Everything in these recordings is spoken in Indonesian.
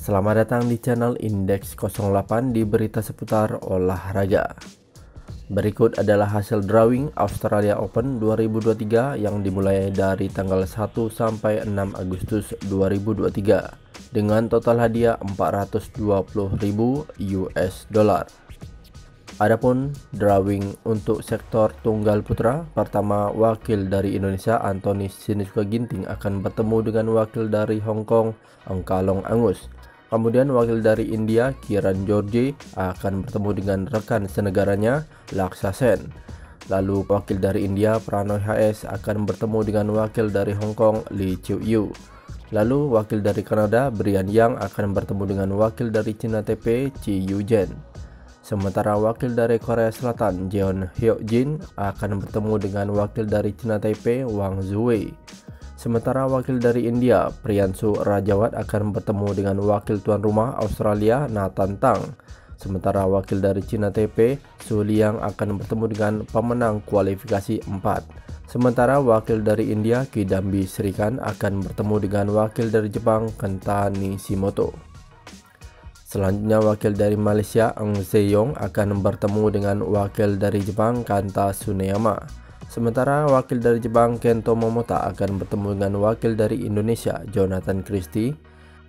Selamat datang di channel Indeks 08 di berita seputar olahraga. Berikut adalah hasil drawing Australia Open 2023 yang dimulai dari tanggal 1 sampai 6 Agustus 2023 dengan total hadiah 420.000 US dollar. Adapun drawing untuk sektor tunggal putra, pertama wakil dari Indonesia Anthony Sinisuka Ginting akan bertemu dengan wakil dari Hong Kong Ongkalong Angus. Kemudian wakil dari India Kiran George akan bertemu dengan rekan senegaranya Laksa Sen. Lalu wakil dari India Pranoy HS akan bertemu dengan wakil dari Hong Kong Lee Chiu Yu. Lalu wakil dari Kanada Brian Yang akan bertemu dengan wakil dari China Taipei Chi Yuzhen. Sementara wakil dari Korea Selatan Jeon Hyuk Jin akan bertemu dengan wakil dari China Taipei Wang Zuwei. Sementara wakil dari India Priyanshu Rajawat akan bertemu dengan wakil tuan rumah Australia Nathan Tang. Sementara wakil dari China Taipei Su Liang akan bertemu dengan pemenang kualifikasi 4. Sementara wakil dari India Kidambi Srikanth akan bertemu dengan wakil dari Jepang Kenta Nishimoto. Selanjutnya wakil dari Malaysia Eng Seyong akan bertemu dengan wakil dari Jepang Kanta Tsuneyama. Sementara wakil dari Jepang Kento Momota akan bertemu dengan wakil dari Indonesia Jonathan Christie.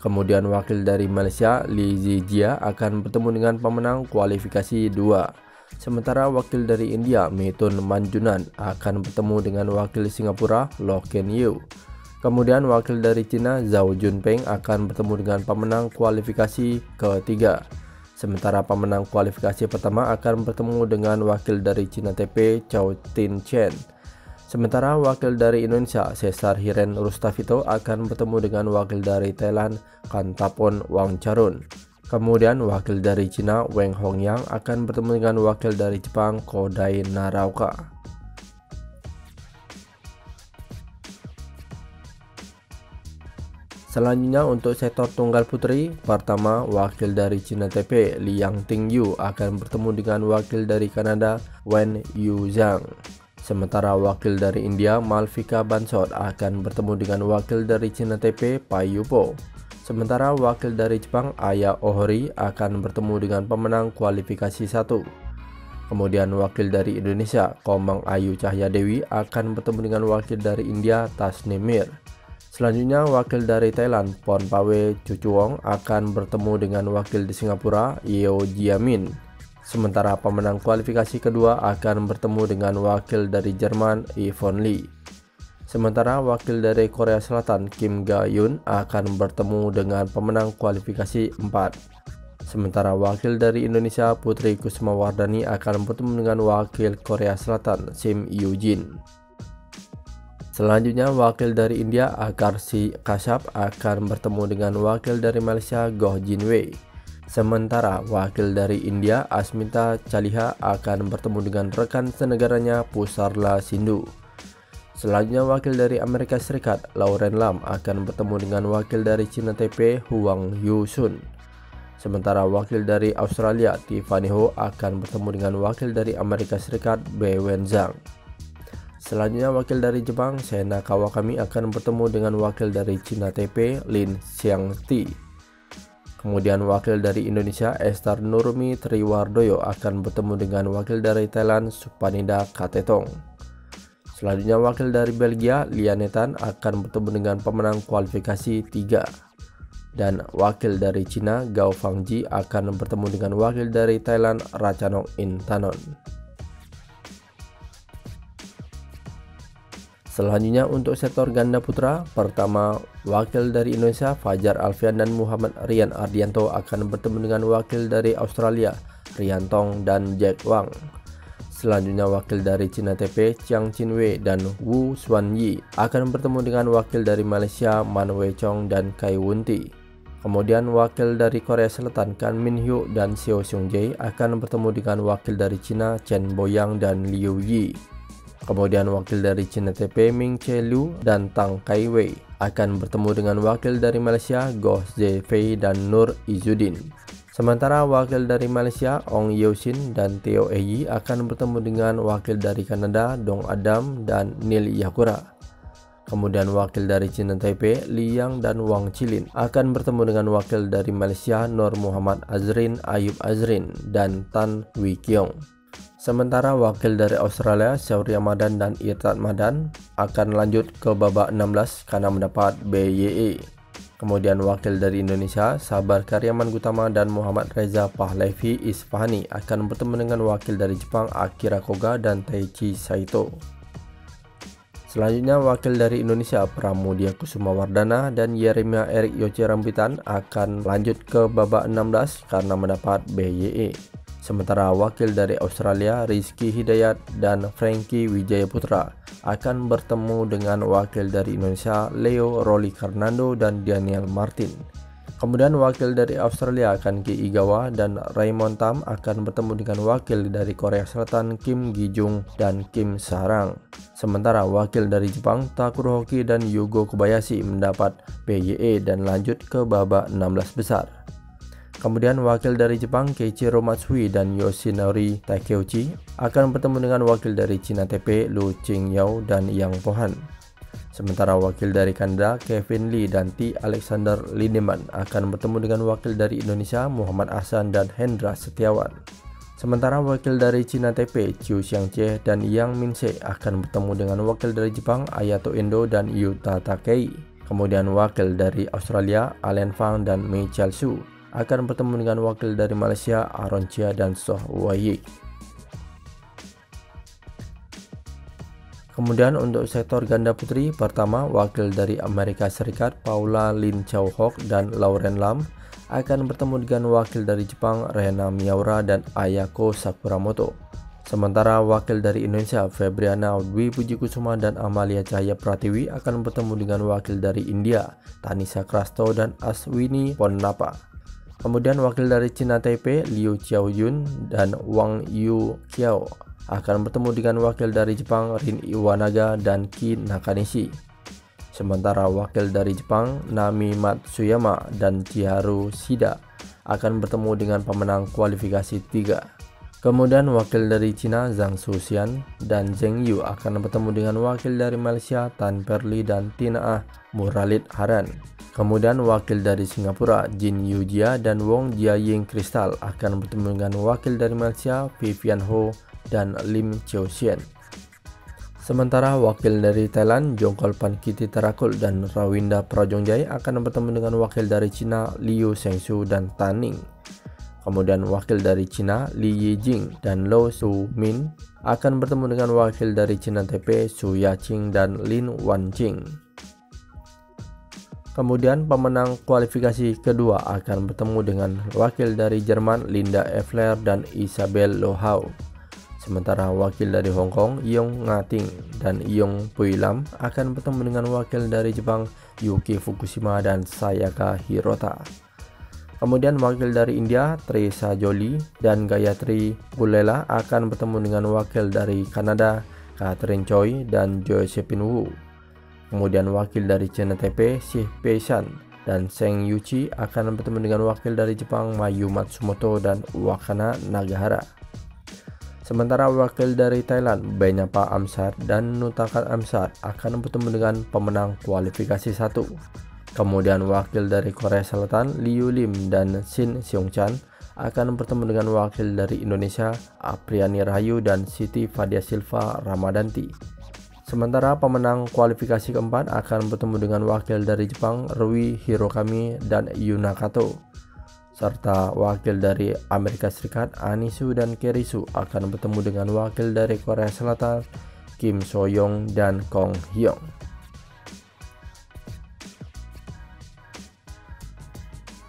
Kemudian wakil dari Malaysia Lee Zijia akan bertemu dengan pemenang kualifikasi 2. Sementara wakil dari India Mithun Manjunan akan bertemu dengan wakil Singapura Loh Ken Yew. Kemudian wakil dari Cina Zhao Junpeng akan bertemu dengan pemenang kualifikasi ketiga. Sementara pemenang kualifikasi pertama akan bertemu dengan wakil dari China Taipei Chao Tin Chen. Sementara wakil dari Indonesia Cesar Hiren Rustavito akan bertemu dengan wakil dari Thailand Kantapon Wangcharun. Kemudian wakil dari Cina Weng Hongyang akan bertemu dengan wakil dari Jepang Kodai Naraoka. Selanjutnya untuk sektor tunggal putri, pertama wakil dari China Taipei Liang Tingyu akan bertemu dengan wakil dari Kanada Wen Yuzhang. Sementara wakil dari India Malvika Bansod akan bertemu dengan wakil dari China Taipei Pai Yupo. Sementara wakil dari Jepang Aya Ohori akan bertemu dengan pemenang kualifikasi 1. Kemudian wakil dari Indonesia Komang Ayu Cahya Dewi akan bertemu dengan wakil dari India Tasnim Mir. Selanjutnya wakil dari Thailand Pornpawe Chuchuong akan bertemu dengan wakil di Singapura Yeo Jiamin. Sementara pemenang kualifikasi kedua akan bertemu dengan wakil dari Jerman Yvonne Lee. Sementara wakil dari Korea Selatan Kim Ga-yun akan bertemu dengan pemenang kualifikasi 4. Sementara wakil dari Indonesia Putri Kusumawardhani akan bertemu dengan wakil Korea Selatan Sim Yoo-jin. Selanjutnya wakil dari India Akarshi Kashyap akan bertemu dengan wakil dari Malaysia Goh Jin Wei. Sementara wakil dari India Asmita Chaliha akan bertemu dengan rekan senegaranya Pusarla Sindhu. Selanjutnya wakil dari Amerika Serikat Lauren Lam akan bertemu dengan wakil dari China Taipei Huang Yusun. Sementara wakil dari Australia Tiffany Ho akan bertemu dengan wakil dari Amerika Serikat Bai Wenzhang. Selanjutnya wakil dari Jepang Sena Kawakami akan bertemu dengan wakil dari China Taipei Lin Xiangti. Kemudian wakil dari Indonesia Esther Nurmi Triwardoyo akan bertemu dengan wakil dari Thailand Supanida Katetong. Selanjutnya wakil dari Belgia Lianetan akan bertemu dengan pemenang kualifikasi 3. Dan wakil dari Cina Gao Fangji akan bertemu dengan wakil dari Thailand Ratchanok Intanon. Selanjutnya untuk sektor ganda putra, pertama wakil dari Indonesia Fajar Alfian dan Muhammad Rian Ardianto akan bertemu dengan wakil dari Australia Rian Tong dan Jack Wang. Selanjutnya wakil dari China Taipei Chiang Chin Wei dan Wu Xuan Yi akan bertemu dengan wakil dari Malaysia Man Wei Chong dan Kai Wun Ti. Kemudian wakil dari Korea Selatan Kan Min Hyuk dan Seo Seung Jae akan bertemu dengan wakil dari China Chen Boyang dan Liu Yi. Kemudian wakil dari China Taipei Ming Che Lu dan Tang Kai Wei akan bertemu dengan wakil dari Malaysia Goh Zhe Fei dan Nur Izzuddin. Sementara wakil dari Malaysia Ong Yeo Sin dan Theo Yi akan bertemu dengan wakil dari Kanada Dong Adam dan Neil Yakura. Kemudian wakil dari China Taipei, Liang dan Wang Chilin akan bertemu dengan wakil dari Malaysia, Nur Muhammad Azrin, Ayub Azrin, dan Tan Wee Kiong. Sementara wakil dari Australia, Syauria Madan dan Irtad Madan akan lanjut ke babak 16 karena mendapat BYE. Kemudian wakil dari Indonesia, Sabar Karyaman Gutama dan Muhammad Reza Pahlavi Isfahani akan bertemu dengan wakil dari Jepang, Akira Koga dan Taichi Saito. Selanjutnya wakil dari Indonesia, Pramudia Kusuma Wardana dan Yeremia Erik Yoce Rambitan akan lanjut ke babak 16 karena mendapat BYE. Sementara wakil dari Australia, Rizky Hidayat dan Frankie Wijaya Putra akan bertemu dengan wakil dari Indonesia, Leo Rolly Karnando dan Daniel Martin. Kemudian wakil dari Australia, Kanki Igawa dan Raymond Tam akan bertemu dengan wakil dari Korea Selatan, Kim Gi-jung dan Kim Sarang. Sementara wakil dari Jepang, Takuro Hoki dan Yugo Kobayashi mendapat BYE dan lanjut ke babak 16 besar. Kemudian wakil dari Jepang, Keiichiro Matsui dan Yoshinori Takeuchi akan bertemu dengan wakil dari China Taipei, Lu Qingyao dan Yang Pohan. Sementara wakil dari Kanada, Kevin Lee dan T. Alexander Lindemann akan bertemu dengan wakil dari Indonesia, Muhammad Ahsan dan Hendra Setiawan. Sementara wakil dari China Taipei, Chiu Xiangche dan Yang Min-se akan bertemu dengan wakil dari Jepang, Ayato Endo dan Yuta Takei. Kemudian wakil dari Australia, Allen Fang dan Mei Chalsu akan bertemu dengan wakil dari Malaysia, Aaron Chia dan Soh Wai. Kemudian untuk sektor ganda putri, pertama wakil dari Amerika Serikat, Paula Lin Chao Hock dan Lauren Lam akan bertemu dengan wakil dari Jepang, Rena Miyaura dan Ayako Sakuramoto. Sementara wakil dari Indonesia, Febriana Dwi Puji Kusuma dan Amalia Cahaya Pratiwi akan bertemu dengan wakil dari India, Tanisa Krasto dan Aswini Ponnapa. Kemudian wakil dari China Taipei, Liu Xiaoyun dan Wang Yu Qiao akan bertemu dengan wakil dari Jepang, Rin Iwanaga dan Ki Nakanishi. Sementara wakil dari Jepang, Nami Matsuyama dan Chiharu Shida akan bertemu dengan pemenang kualifikasi 3. Kemudian wakil dari Cina, Zhang Suxian dan Zheng Yu akan bertemu dengan wakil dari Malaysia, Tan Perli dan Tina Muralid Haran. Kemudian wakil dari Singapura, Jin Yujia dan Wong Jiaying Kristal akan bertemu dengan wakil dari Malaysia, Vivian Ho dan Lim Cheo Sien. Sementara wakil dari Thailand, Jongkol Pankiti Tarakul dan Rawinda Prajongjai akan bertemu dengan wakil dari Cina, Liu Shengsu dan Tan Ning. Kemudian wakil dari Cina, Li Yijing dan Lo Su Min akan bertemu dengan wakil dari China Taipei, Su Yaqing dan Lin Wanqing. Kemudian pemenang kualifikasi kedua akan bertemu dengan wakil dari Jerman, Linda Effler dan Isabel Lohau. Sementara wakil dari Hong Kong, Yong Ngating dan Yong Pui Lam akan bertemu dengan wakil dari Jepang, Yuki Fukushima dan Sayaka Hirota. Kemudian wakil dari India, Teresa Jolie dan Gayatri Pulela akan bertemu dengan wakil dari Kanada, Catherine Choi dan Josephine Wu. Kemudian wakil dari China Taipei, Xie Peishan dan Seng Yuchi akan bertemu dengan wakil dari Jepang, Mayu Matsumoto dan Wakana Nagahara. Sementara wakil dari Thailand, Benyapa Amsar dan Nutakat Amsar akan bertemu dengan pemenang kualifikasi 1. Kemudian wakil dari Korea Selatan, Liu Lim dan Shin Seong-chan akan bertemu dengan wakil dari Indonesia, Apriani Rahayu dan Siti Fadia Silva Ramadanti. Sementara pemenang kualifikasi keempat akan bertemu dengan wakil dari Jepang, Rui Hirokami dan Yuna Kato. Serta wakil dari Amerika Serikat, Anisu dan Kerisu akan bertemu dengan wakil dari Korea Selatan, Kim So-young dan Kong Hyung.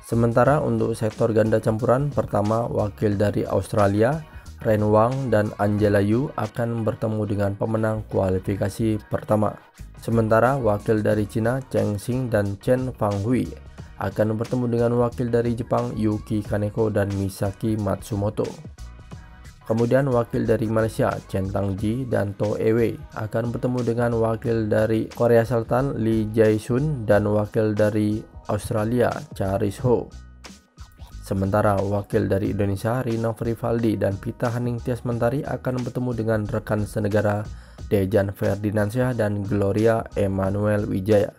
Sementara untuk sektor ganda campuran, pertama wakil dari Australia, Ren Wang dan Angela Yu akan bertemu dengan pemenang kualifikasi pertama. Sementara wakil dari Cina, Cheng Xing dan Chen Fanghui akan bertemu dengan wakil dari Jepang, Yuki Kaneko dan Misaki Matsumoto. Kemudian wakil dari Malaysia, Chen Tangji dan To Ewe akan bertemu dengan wakil dari Korea Selatan, Lee Jae-sun dan wakil dari Australia, Charis Ho. Sementara wakil dari Indonesia, Rina Frivaldi dan Pita Haning Tias Mentari akan bertemu dengan rekan senegara Dejan Ferdinandsyah dan Gloria Emmanuel Wijaya.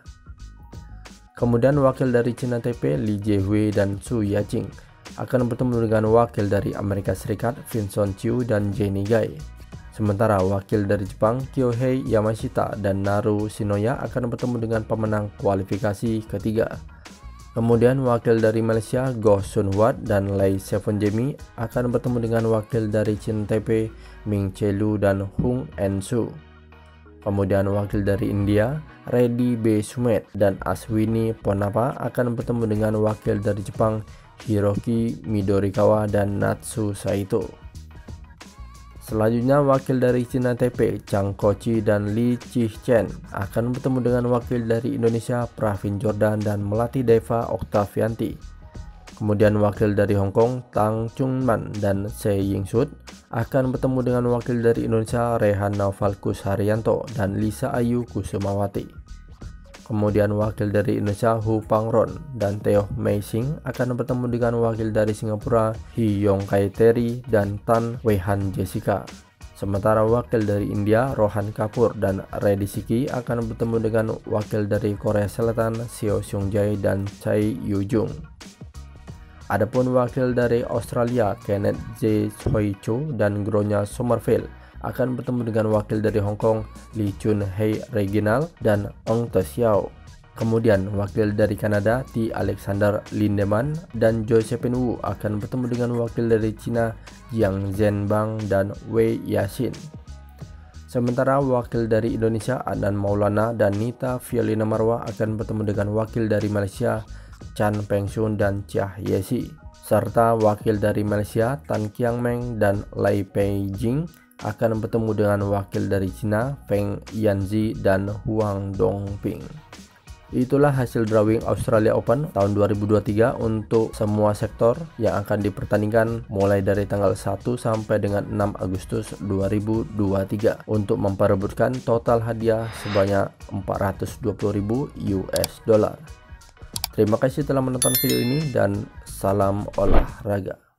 Kemudian wakil dari China Taipei Li Jiehui dan Su Yaqing akan bertemu dengan wakil dari Amerika Serikat Vincent Chiu dan Jenny Gai. Sementara wakil dari Jepang Kyohei Yamashita dan Naru Shinoya akan bertemu dengan pemenang kualifikasi ketiga. Kemudian wakil dari Malaysia Goh Sun Huat dan Lei Seven Jemi akan bertemu dengan wakil dari China Taipei Ming Chelu dan Hung En-su. Kemudian wakil dari India Reddy B. Sumet dan Aswini Ponnappa akan bertemu dengan wakil dari Jepang Hiroki Midorikawa dan Natsu Saito. Selanjutnya wakil dari China Taipei Chang Kochi dan Lee Chih-chen akan bertemu dengan wakil dari Indonesia Pravin Jordan dan Melati Deva Oktavianti. Kemudian wakil dari Hong Kong Tang Chungman dan Se Yingsut akan bertemu dengan wakil dari Indonesia Rehan Naufal Kusharyanto dan Lisa Ayu Kusumawati. Kemudian wakil dari Indonesia Hu Pangron dan Teo Mei Sing akan bertemu dengan wakil dari Singapura Hee Yong Kai Terry dan Tan Weihan Jessica. Sementara wakil dari India Rohan Kapoor dan Reddy Siki akan bertemu dengan wakil dari Korea Selatan Seo Seung Jae dan Chai Yu Jung. Adapun wakil dari Australia Kenneth J. Choi Cho dan Gronya Somerville akan bertemu dengan wakil dari Hong Kong Lee Chun Hei Reginald dan Ong Te Xiao. Kemudian wakil dari Kanada T. Alexander Lindemann dan Josephine Wu akan bertemu dengan wakil dari China Jiang Zhenbang dan Wei Yashin. Sementara wakil dari Indonesia Adnan Maulana dan Nita Violina Marwa akan bertemu dengan wakil dari Malaysia Chan Pengsun dan Chia Yesi, serta wakil dari Malaysia Tan Kiang Meng dan Lai Pei Jing akan bertemu dengan wakil dari Cina Feng Yanzi dan Huang Dongping. Itulah hasil drawing Australia Open tahun 2023 untuk semua sektor yang akan dipertandingkan mulai dari tanggal 1 sampai dengan 6 Agustus 2023 untuk memperebutkan total hadiah sebanyak 420.000 US dollar. Terima kasih telah menonton video ini dan salam olahraga.